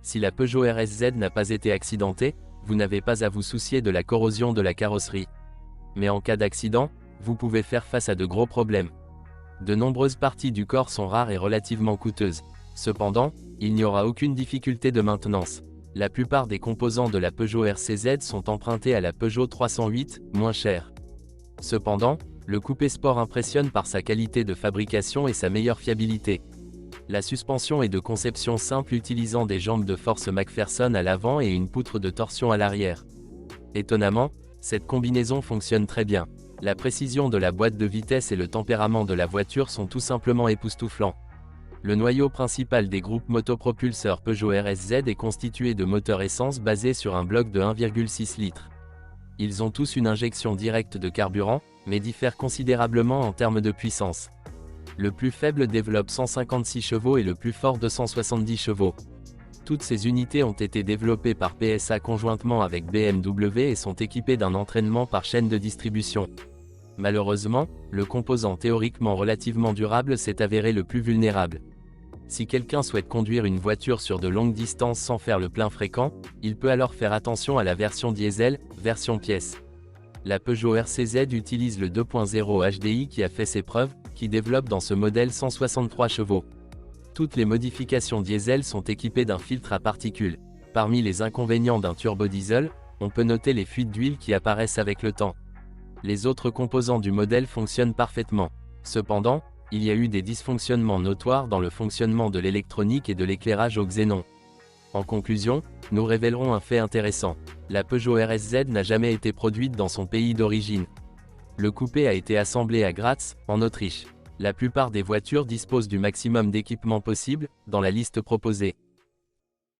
Si la Peugeot RSZ n'a pas été accidentée, vous n'avez pas à vous soucier de la corrosion de la carrosserie. Mais en cas d'accident, vous pouvez faire face à de gros problèmes. De nombreuses parties du corps sont rares et relativement coûteuses. Cependant, il n'y aura aucune difficulté de maintenance. La plupart des composants de la Peugeot RCZ sont empruntés à la Peugeot 308, moins cher. Cependant, le coupé sport impressionne par sa qualité de fabrication et sa meilleure fiabilité. La suspension est de conception simple utilisant des jambes de force McPherson à l'avant et une poutre de torsion à l'arrière. Étonnamment, cette combinaison fonctionne très bien. La précision de la boîte de vitesses et le tempérament de la voiture sont tout simplement époustouflants. Le noyau principal des groupes motopropulseurs Peugeot RSZ est constitué de moteurs essence basés sur un bloc de 1,6 litres. Ils ont tous une injection directe de carburant, mais diffèrent considérablement en termes de puissance. Le plus faible développe 156 chevaux et le plus fort 270 chevaux. Toutes ces unités ont été développées par PSA conjointement avec BMW et sont équipées d'un entraînement par chaîne de distribution. Malheureusement, le composant théoriquement relativement durable s'est avéré le plus vulnérable. Si quelqu'un souhaite conduire une voiture sur de longues distances sans faire le plein fréquent, il peut alors faire attention à la version diesel, version pièce. La Peugeot RCZ utilise le 2.0 HDI qui a fait ses preuves, qui développe dans ce modèle 163 chevaux. Toutes les modifications diesel sont équipées d'un filtre à particules. Parmi les inconvénients d'un turbodiesel, on peut noter les fuites d'huile qui apparaissent avec le temps. Les autres composants du modèle fonctionnent parfaitement. Cependant, il y a eu des dysfonctionnements notoires dans le fonctionnement de l'électronique et de l'éclairage au xénon. En conclusion, nous révélerons un fait intéressant. La Peugeot RSZ n'a jamais été produite dans son pays d'origine. Le coupé a été assemblé à Graz, en Autriche. La plupart des voitures disposent du maximum d'équipements possible, dans la liste proposée.